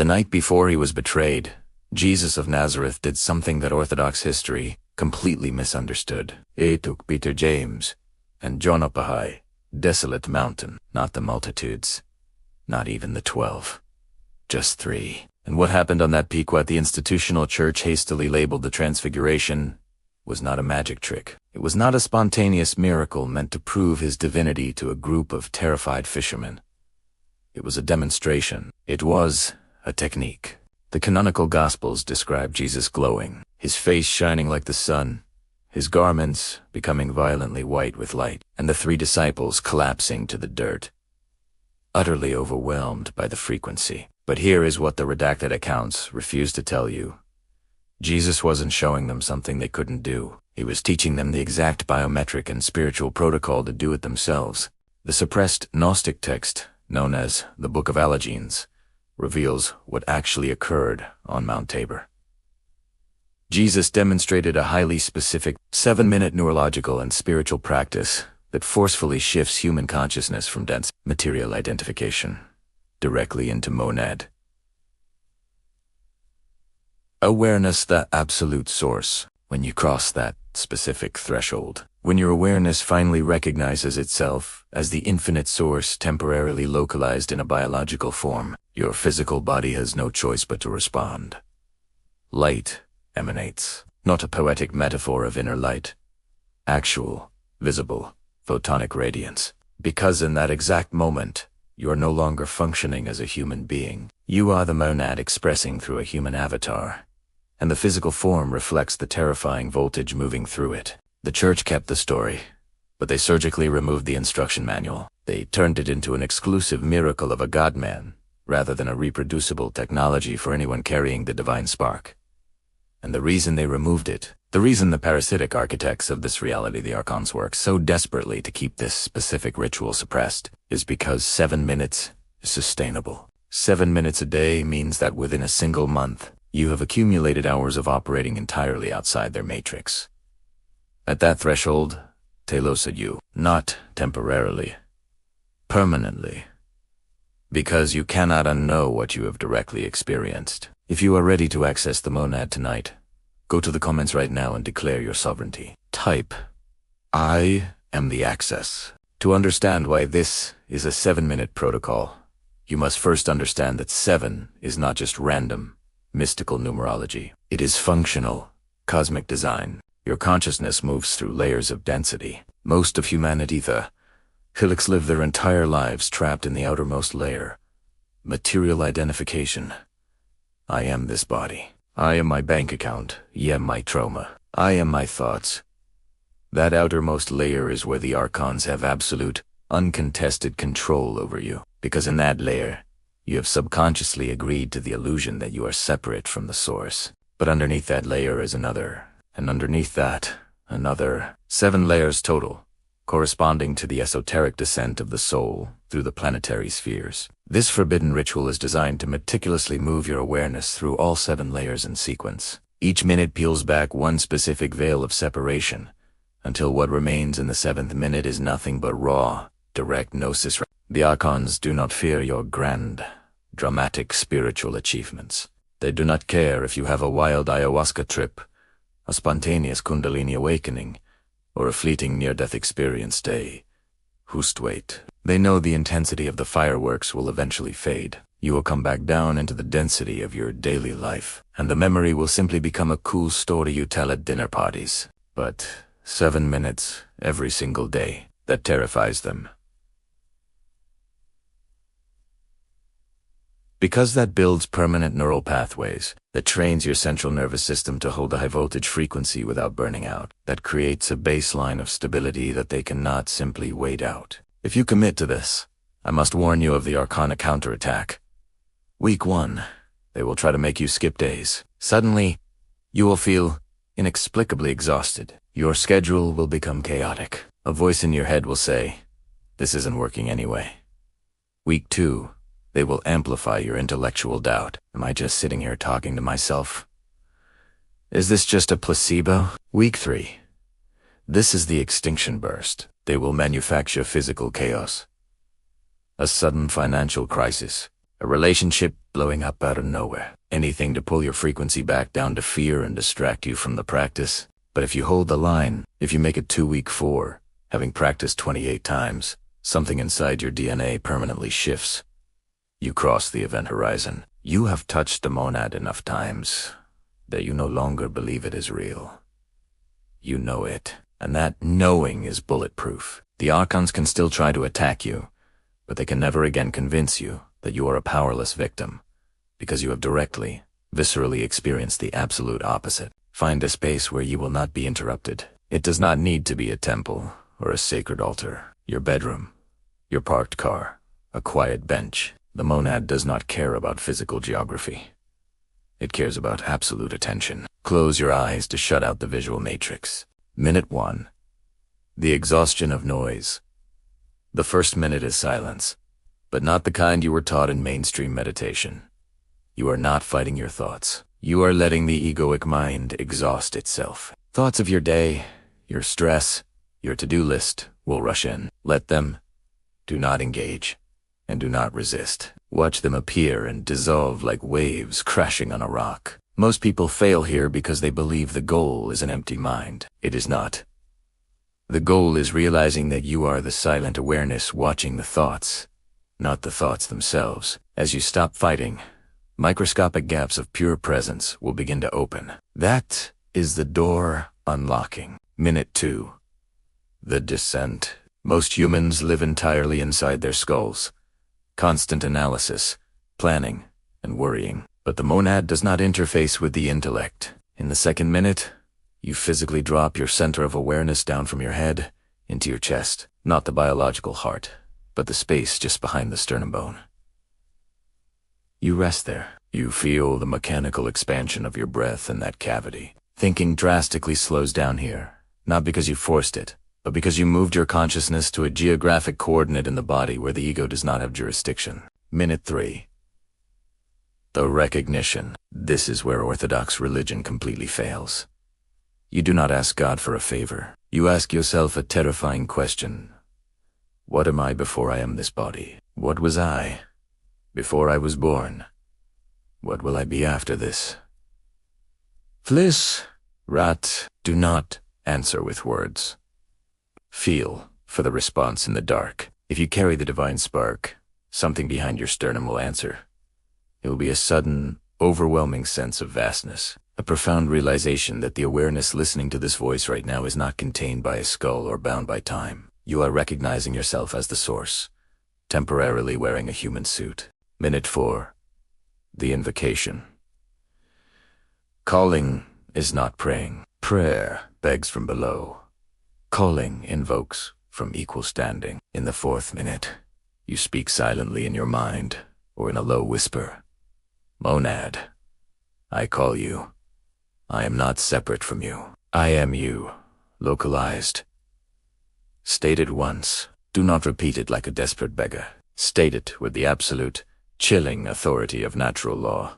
The night before he was betrayed, Jesus of Nazareth did something that Orthodox history completely misunderstood. He took Peter, James, and John up a high, desolate mountain, not the multitudes, not even the 12, just 3. And what happened on that peak, what the institutional church hastily labeled the Transfiguration, was not a magic trick. It was not a spontaneous miracle meant to prove his divinity to a group of terrified fishermen. It was a demonstration. It was a technique. The canonical Gospels describe Jesus glowing, his face shining like the sun, his garments becoming violently white with light, and the 3 disciples collapsing to the dirt, utterly overwhelmed by the frequency. But here is what the redacted accounts refuse to tell you. Jesus wasn't showing them something they couldn't do. He was teaching them the exact biometric and spiritual protocol to do it themselves. The suppressed Gnostic text, known as the Book of Allogenes, reveals what actually occurred on Mount Tabor. Jesus demonstrated a highly specific 7-minute neurological and spiritual practice that forcefully shifts human consciousness from dense material identification directly into monad awareness, the absolute source. When you cross that specific threshold, when your awareness finally recognizes itself as the infinite source temporarily localized in a biological form, your physical body has no choice but to respond. Light emanates, not a poetic metaphor of inner light, actual, visible, photonic radiance. Because in that exact moment, you are no longer functioning as a human being. You are the monad expressing through a human avatar, and the physical form reflects the terrifying voltage moving through it. The church kept the story, but they surgically removed the instruction manual. They turned it into an exclusive miracle of a God-man, rather than a reproducible technology for anyone carrying the divine spark. And the reason they removed it, the reason the parasitic architects of this reality, the Archons, work so desperately to keep this specific ritual suppressed, is because 7 minutes is sustainable. 7 minutes a day means that within a single month, you have accumulated hours of operating entirely outside their matrix. At that threshold, telos at you, not temporarily, permanently, because you cannot unknow what you have directly experienced. If you are ready to access the monad tonight, go to the comments right now and declare your sovereignty. Type, I am the access. To understand why this is a 7-minute protocol, you must first understand that 7 is not just random, mystical numerology. It is functional, cosmic design. Your consciousness moves through layers of density. Most of humanity, the Hillocks, live their entire lives trapped in the outermost layer. Material identification. I am this body. I am my bank account. I am my trauma. I am my thoughts. That outermost layer is where the Archons have absolute, uncontested control over you, because in that layer, you have subconsciously agreed to the illusion that you are separate from the source. But underneath that layer is another, and underneath that, another. 7 layers total, corresponding to the esoteric descent of the soul through the planetary spheres. This forbidden ritual is designed to meticulously move your awareness through all 7 layers in sequence. Each minute peels back one specific veil of separation, until what remains in the 7th minute is nothing but raw, direct gnosis. The Archons do not fear your grand, dramatic spiritual achievements. They do not care if you have a wild ayahuasca trip, a spontaneous kundalini awakening, or a fleeting near-death experience. Just wait. They know the intensity of the fireworks will eventually fade. You will come back down into the density of your daily life, and the memory will simply become a cool story you tell at dinner parties. But 7 minutes every single day, that terrifies them. Because that builds permanent neural pathways, that trains your central nervous system to hold a high-voltage frequency without burning out, that creates a baseline of stability that they cannot simply wait out. If you commit to this, I must warn you of the Archonic counterattack. Week 1, they will try to make you skip days. Suddenly, you will feel inexplicably exhausted. Your schedule will become chaotic. A voice in your head will say, "This isn't working anyway." Week 2, they will amplify your intellectual doubt. Am I just sitting here talking to myself? Is this just a placebo? Week 3, this is the extinction burst. They will manufacture physical chaos. A sudden financial crisis, a relationship blowing up out of nowhere. Anything to pull your frequency back down to fear and distract you from the practice. But if you hold the line, if you make it 2 week 4, having practiced 28 times, something inside your DNA permanently shifts. You cross the event horizon. You have touched the monad enough times that you no longer believe it is real. You know it, and that knowing is bulletproof. The Archons can still try to attack you, but they can never again convince you that you are a powerless victim, because you have directly, viscerally experienced the absolute opposite. Find a space where you will not be interrupted. It does not need to be a temple or a sacred altar. Your bedroom, your parked car, a quiet bench. The monad does not care about physical geography. It cares about absolute attention. Close your eyes to shut out the visual matrix. Minute 1. The exhaustion of noise. The first minute is silence, but not the kind you were taught in mainstream meditation. You are not fighting your thoughts. You are letting the egoic mind exhaust itself. Thoughts of your day, your stress, your to-do list will rush in. Let them. Do not engage. And do not resist. Watch them appear and dissolve like waves crashing on a rock. Most people fail here because they believe the goal is an empty mind. It is not. The goal is realizing that you are the silent awareness watching the thoughts, not the thoughts themselves. As you stop fighting, microscopic gaps of pure presence will begin to open. That is the door unlocking. Minute 2. The descent. Most humans live entirely inside their skulls. Constant analysis, planning, and worrying. But the monad does not interface with the intellect. In the second minute, you physically drop your center of awareness down from your head into your chest. Not the biological heart, but the space just behind the sternum bone. You rest there. You feel the mechanical expansion of your breath in that cavity. Thinking drastically slows down here, not because you forced it, but because you moved your consciousness to a geographic coordinate in the body where the ego does not have jurisdiction. Minute 3. The recognition. This is where Orthodox religion completely fails. You do not ask God for a favor. You ask yourself a terrifying question. What am I before I am this body? What was I before I was born? What will I be after this? Fliss, rat, do not answer with words. Feel for the response in the dark. If you carry the divine spark, something behind your sternum will answer. It will be a sudden, overwhelming sense of vastness, a profound realization that the awareness listening to this voice right now is not contained by a skull or bound by time. You are recognizing yourself as the source, temporarily wearing a human suit. Minute 4. The invocation. Calling is not praying. Prayer begs from below. Calling invokes from equal standing. In the 4th minute, you speak silently in your mind or in a low whisper. Monad, I call you. I am not separate from you. I am you, localized. State it once. Do not repeat it like a desperate beggar. State it with the absolute, chilling authority of natural law.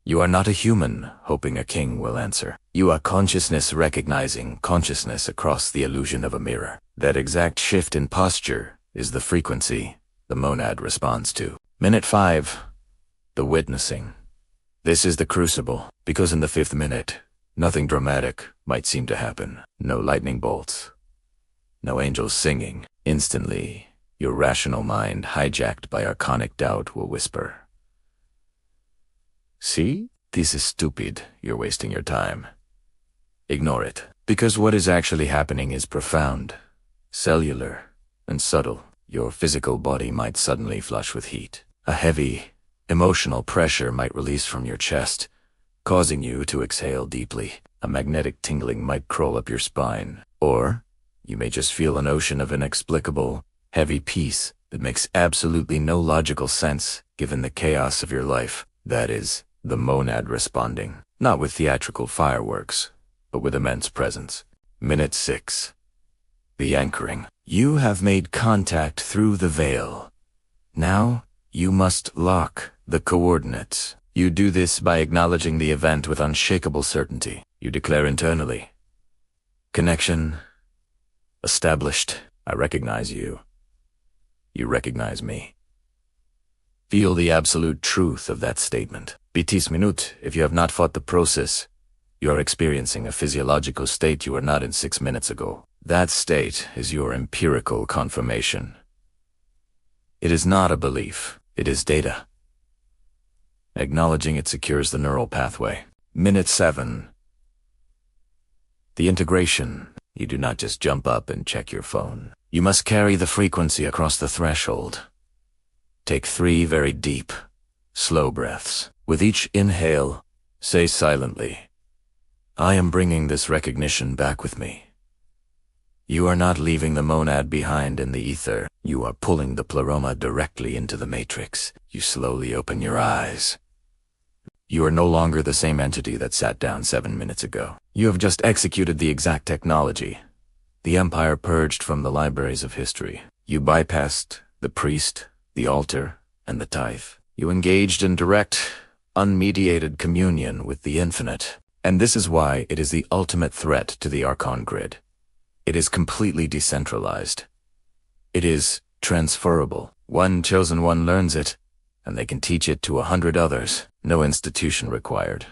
You are not a human hoping a king will answer. You are consciousness recognizing consciousness across the illusion of a mirror. That exact shift in posture is the frequency the monad responds to. Minute 5. The witnessing. This is the crucible, because in the 5th minute, nothing dramatic might seem to happen. No lightning bolts. No angels singing. Instantly, your rational mind, hijacked by archonic doubt, will whisper. See? This is stupid. You're wasting your time. Ignore it, because what is actually happening is profound, cellular, and subtle. Your physical body might suddenly flush with heat. A heavy, emotional pressure might release from your chest, causing you to exhale deeply. A magnetic tingling might crawl up your spine. Or you may just feel an ocean of inexplicable, heavy peace that makes absolutely no logical sense given the chaos of your life. That is the monad responding, not with theatrical fireworks, but with immense presence. Minute 6. The anchoring. You have made contact through the veil. Now, you must lock the coordinates. You do this by acknowledging the event with unshakable certainty. You declare internally, connection established. I recognize you. You recognize me. Feel the absolute truth of that statement. BTS minute, if you have not fought the process, you are experiencing a physiological state you were not in 6 minutes ago. That state is your empirical confirmation. It is not a belief, it is data. Acknowledging it secures the neural pathway. Minute 7. The integration. You do not just jump up and check your phone. You must carry the frequency across the threshold. Take 3 very deep, slow breaths. With each inhale, say silently, I am bringing this recognition back with me. You are not leaving the monad behind in the ether. You are pulling the pleroma directly into the matrix. You slowly open your eyes. You are no longer the same entity that sat down 7 minutes ago. You have just executed the exact technology. The Empire purged from the libraries of history. You bypassed the priest, the altar, and the tithe. You engaged in direct, unmediated communion with the infinite. And this is why it is the ultimate threat to the Archon grid. It is completely decentralized. It is transferable. One chosen one learns it, and they can teach it to 100 others. No institution required.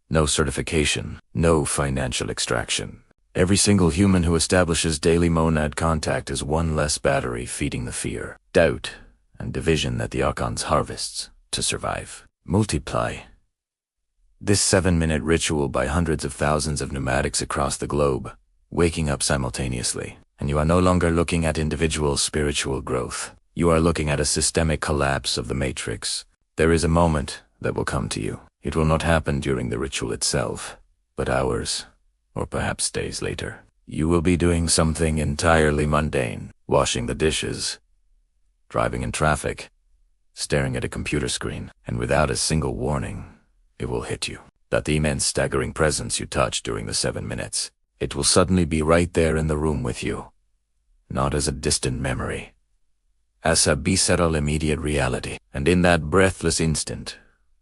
No certification. No financial extraction. Every single human who establishes daily monad contact is one less battery feeding the fear, doubt, and division that the Archons harvests to survive. Multiply this 7-minute ritual by hundreds of thousands of pneumatics across the globe, waking up simultaneously, and you are no longer looking at individual spiritual growth. You are looking at a systemic collapse of the matrix. There is a moment that will come to you. It will not happen during the ritual itself, but hours, or perhaps days later. You will be doing something entirely mundane, washing the dishes, driving in traffic, staring at a computer screen, and without a single warning, it will hit you. That the immense staggering presence you touched during the 7 minutes, it will suddenly be right there in the room with you, not as a distant memory, as a visceral immediate reality. And in that breathless instant,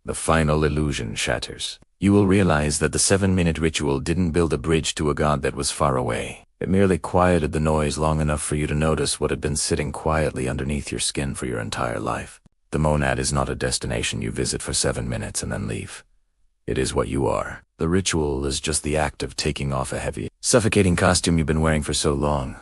the final illusion shatters. You will realize that the 7-minute ritual didn't build a bridge to a god that was far away. It merely quieted the noise long enough for you to notice what had been sitting quietly underneath your skin for your entire life. The monad is not a destination you visit for 7 minutes and then leave. It is what you are. The ritual is just the act of taking off a heavy, suffocating costume you've been wearing for so long.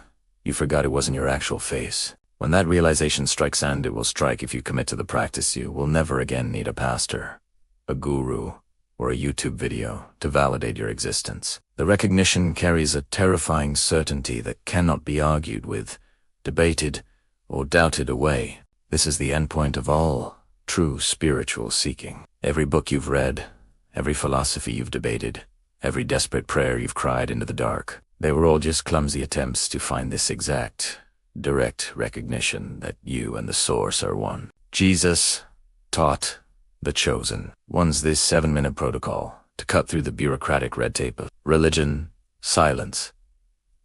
You forgot it wasn't your actual face. When that realization strikes, and it will strike if you commit to the practice, you will never again need a pastor, a guru, or a YouTube video to validate your existence. The recognition carries a terrifying certainty that cannot be argued with, debated, or doubted away. This is the endpoint of all true spiritual seeking. Every book you've read, every philosophy you've debated, every desperate prayer you've cried into the dark, they were all just clumsy attempts to find this exact, direct recognition that you and the source are one. Jesus taught the chosen ones this 7-minute protocol to cut through the bureaucratic red tape of religion, silence,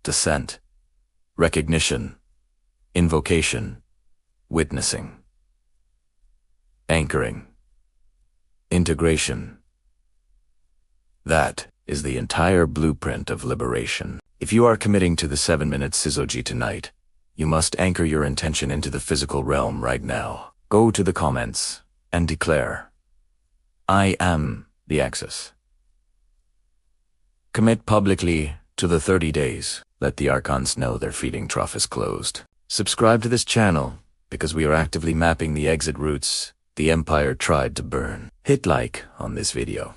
dissent, recognition, invocation, witnessing, anchoring, integration. That is the entire blueprint of liberation. If you are committing to the 7-minute Sizoji tonight, you must anchor your intention into the physical realm right now. Go to the comments and declare, I am the Axis. Commit publicly to the 30 days. Let the Archons know their feeding trough is closed. Subscribe to this channel because we are actively mapping the exit routes the Empire tried to burn. Hit like on this video.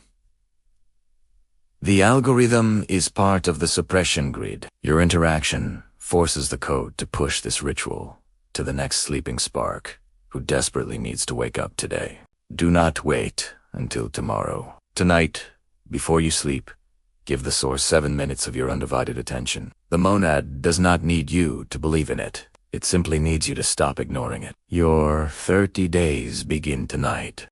The algorithm is part of the suppression grid. Your interaction forces the code to push this ritual to the next sleeping spark who desperately needs to wake up today. Do not wait until tomorrow. Tonight, before you sleep, give the source 7 minutes of your undivided attention. The monad does not need you to believe in it. It simply needs you to stop ignoring it. Your 30 days begin tonight.